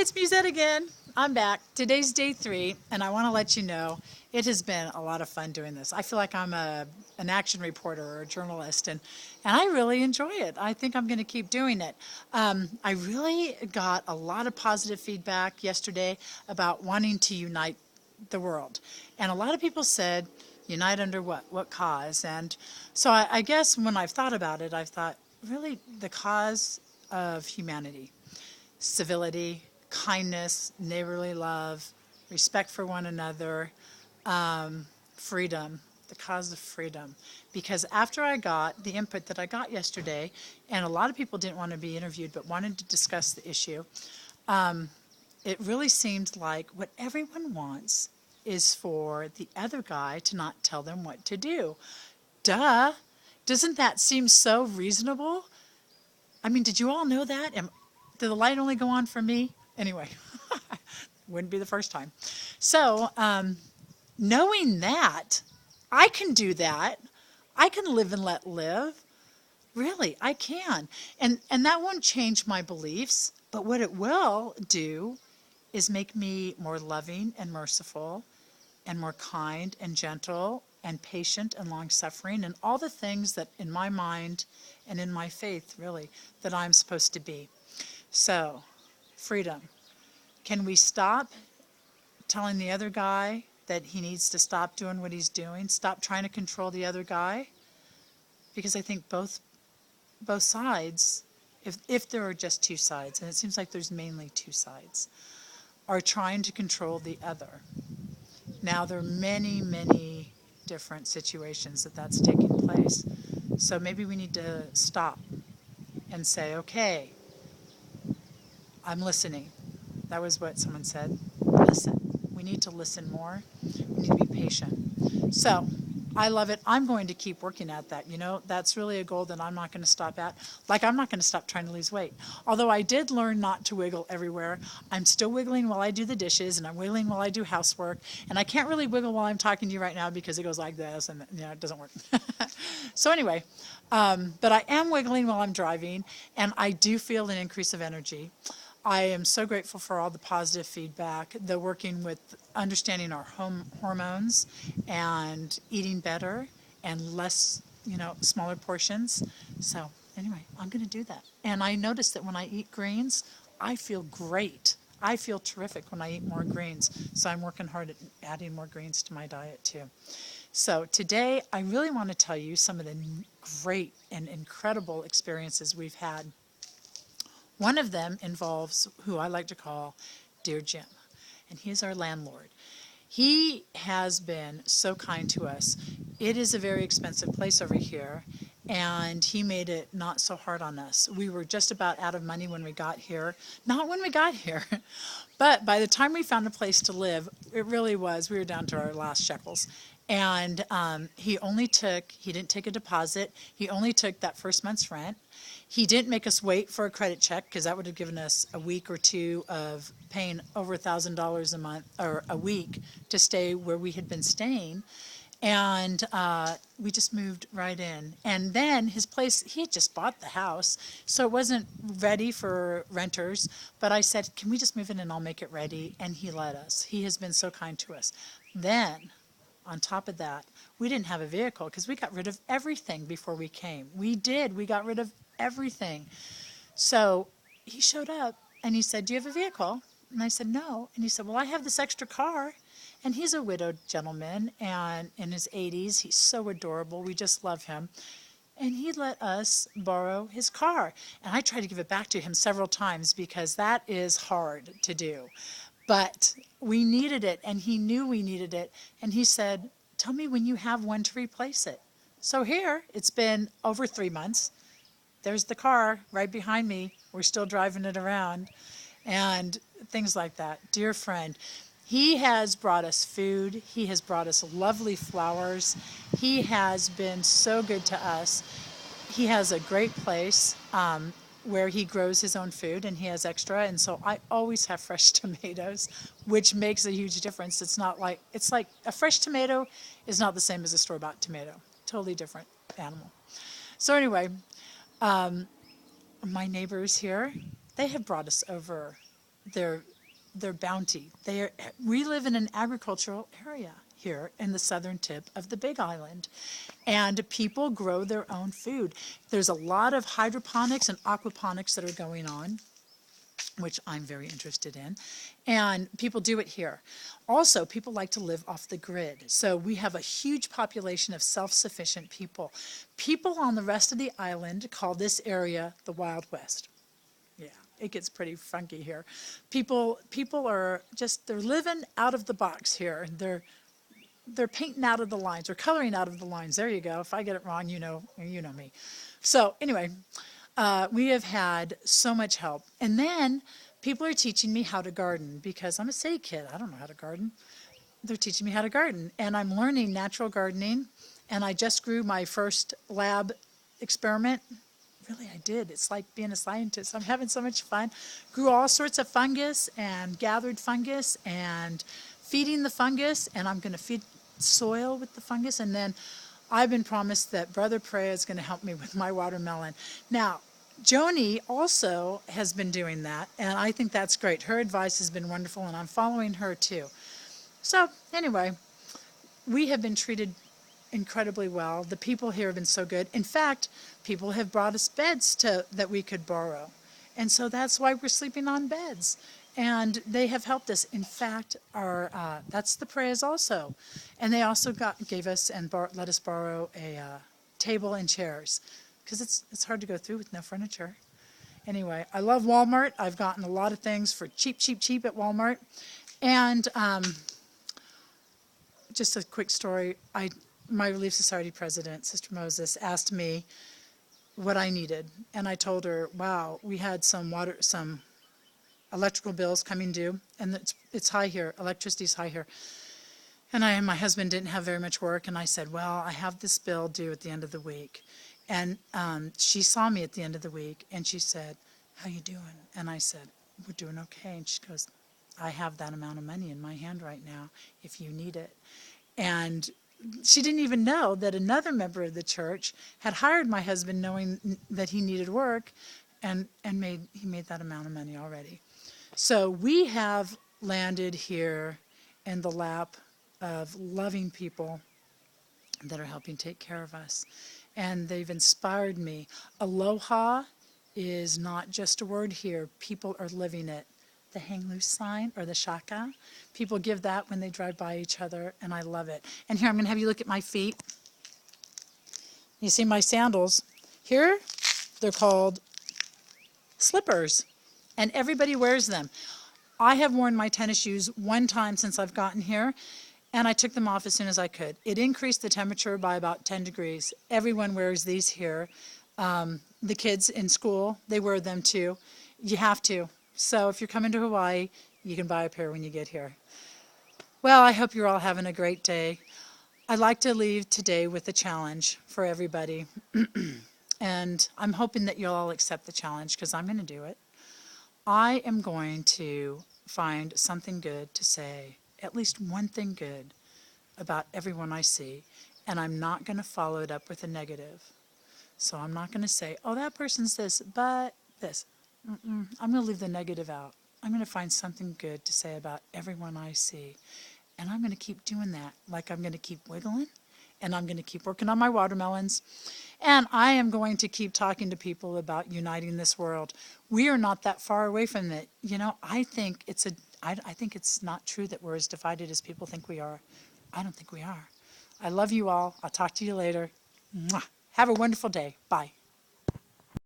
it's Musette again. I'm back. Today's day 3, and I want to let you know it has been a lot of fun doing this. I feel like I'm an action reporter or a journalist, and I really enjoy it. I think I'm going to keep doing it. I really got a lot of positive feedback yesterday about wanting to unite the world. And a lot of people said, unite under what? What cause? And so I guess when I've thought about it, I've thought, really, the cause of humanity. Civility, kindness, neighborly love, respect for one another, freedom, the cause of freedom. Because after I got the input that I got yesterday, and a lot of people didn't want to be interviewed but wanted to discuss the issue, it really seemed like what everyone wants is for the other guy to not tell them what to do. Duh! Doesn't that seem so reasonable? I mean, did you all know that? Did the light only go on for me? Anyway, wouldn't be the first time. So, knowing that, I can do that. I can live and let live. Really, I can. And that won't change my beliefs, but what it will do is make me more loving and merciful and more kind and gentle and patient and long-suffering and all the things that in my mind and in my faith, really, that I'm supposed to be. So, freedom. Can we stop telling the other guy that he needs to stop doing what he's doing? Stop trying to control the other guy? Because I think both sides, if there are just two sides, and it seems like there's mainly two sides, are trying to control the other. Now, there are many, many different situations that's taking place. So maybe we need to stop and say, okay, I'm listening. That was what someone said. Listen. We need to listen more. We need to be patient. So, I love it. I'm going to keep working at that. You know, that's really a goal that I'm not going to stop at. Like, I'm not going to stop trying to lose weight. Although I did learn not to wiggle everywhere. I'm still wiggling while I do the dishes, and I'm wiggling while I do housework. And I can't really wiggle while I'm talking to you right now because it goes like this, and it doesn't work. So anyway, but I am wiggling while I'm driving, and I do feel an increase of energy. I am so grateful for all the positive feedback, the working with understanding our hormones and eating better and less, smaller portions. So anyway, I'm going to do that. And I notice that when I eat greens, I feel great. I feel terrific when I eat more greens. So I'm working hard at adding more greens to my diet too. So today, I really want to tell you some of the great and incredible experiences we've had. One of them involves who I like to call Dear Jim, and he's our landlord. He has been so kind to us. It is a very expensive place over here, and he made it not so hard on us. We were just about out of money when we got here. Not when we got here, but by the time we found a place to live, it really was, we were down to our last shekels. And he didn't take a deposit. He only took that first month's rent. He didn't make us wait for a credit check because that would have given us a week or two of paying over $1,000 a month or a week to stay where we had been staying. And we just moved right in. And then his place, he had just bought the house, so it wasn't ready for renters. But I said, can we just move in and I'll make it ready? And he let us. He has been so kind to us. Then, on top of that, we didn't have a vehicle because we got rid of everything before we came. We got rid of everything. So he showed up and he said, do you have a vehicle? And I said, no. And he said, well, I have this extra car. And he's a widowed gentleman and in his 80s. He's so adorable. We just love him. And he let us borrow his car. And I tried to give it back to him several times because that is hard to do. But we needed it, and he knew we needed it. And he said, tell me when you have one to replace it. So here, it's been over 3 months. There's the car right behind me. We're still driving it around and things like that. Dear friend, he has brought us food. He has brought us lovely flowers. He has been so good to us. He has a great place where he grows his own food, and he has extra, and so I always have fresh tomatoes, which makes a huge difference. It's like a fresh tomato is not the same as a store-bought tomato. Totally different animal. So anyway, my neighbors here, they have brought us over their their bounty. We live in an agricultural area here in the southern tip of the Big Island, and people grow their own food. There's a lot of hydroponics and aquaponics that are going on, which I'm very interested in, and people do it here. Also, people like to live off the grid, so we have a huge population of self-sufficient people. People on the rest of the island call this area the Wild West. Yeah, it gets pretty funky here. People are just, they're living out of the box here. They're painting out of the lines, or coloring out of the lines. There you go. If I get it wrong, you know me. So anyway, we have had so much help. And then people are teaching me how to garden, because I'm a city kid. I don't know how to garden. They're teaching me how to garden, and I'm learning natural gardening. And I just grew my first lab experiment. Really, I did. It's like being a scientist. I'm having so much fun. Grew all sorts of fungus and gathered fungus and feeding the fungus, and I'm going to feed soil with the fungus. And then I've been promised that Brother Prey is going to help me with my watermelon. Now, Joni also has been doing that, and I think that's great. Her advice has been wonderful, and I'm following her too. So anyway, we have been treated incredibly well. The people here have been so good. In fact, people have brought us beds that we could borrow. And so that's why we're sleeping on beds. And they have helped us. In fact, that's the prayers also. And they also gave us and let us borrow a table and chairs, because it's hard to go through with no furniture. Anyway, I love Walmart. I've gotten a lot of things for cheap, cheap, cheap at Walmart. And just a quick story. My Relief Society president, Sister Moses, asked me what I needed, and I told her, wow, we had some electrical bills coming due, and it's high here, electricity's high here. And my husband didn't have very much work, and I said, well, I have this bill due at the end of the week. And she saw me at the end of the week, and she said, how you doing? And I said, we're doing okay. And she goes, I have that amount of money in my hand right now if you need it. And she didn't even know that another member of the church had hired my husband knowing that he needed work, and he made that amount of money already. So we have landed here in the lap of loving people that are helping take care of us. And they've inspired me. Aloha is not just a word here. People are living it. The hang loose sign, or the shaka, people give that when they drive by each other, and I love it. And here, I'm going to have you look at my feet. You see my sandals. Here, they're called slippers, and everybody wears them. I have worn my tennis shoes one time since I've gotten here, and I took them off as soon as I could. It increased the temperature by about 10 degrees. Everyone wears these here. The kids in school, they wear them too. You have to. So if you're coming to Hawaii, you can buy a pair when you get here. Well, I hope you're all having a great day. I'd like to leave today with a challenge for everybody. And I'm hoping that you'll all accept the challenge, because I'm going to do it. I am going to find something good to say, at least one thing good about everyone I see, and I'm not going to follow it up with a negative. So I'm not going to say, oh, that person's this, but this. I'm going to leave the negative out. I'm going to find something good to say about everyone I see. And I'm going to keep doing that. Like, I'm going to keep wiggling, and I'm going to keep working on my watermelons. And I am going to keep talking to people about uniting this world. We are not that far away from it. You know, I think it's not true that we're as divided as people think we are. I don't think we are. I love you all. I'll talk to you later. Mwah. Have a wonderful day. Bye.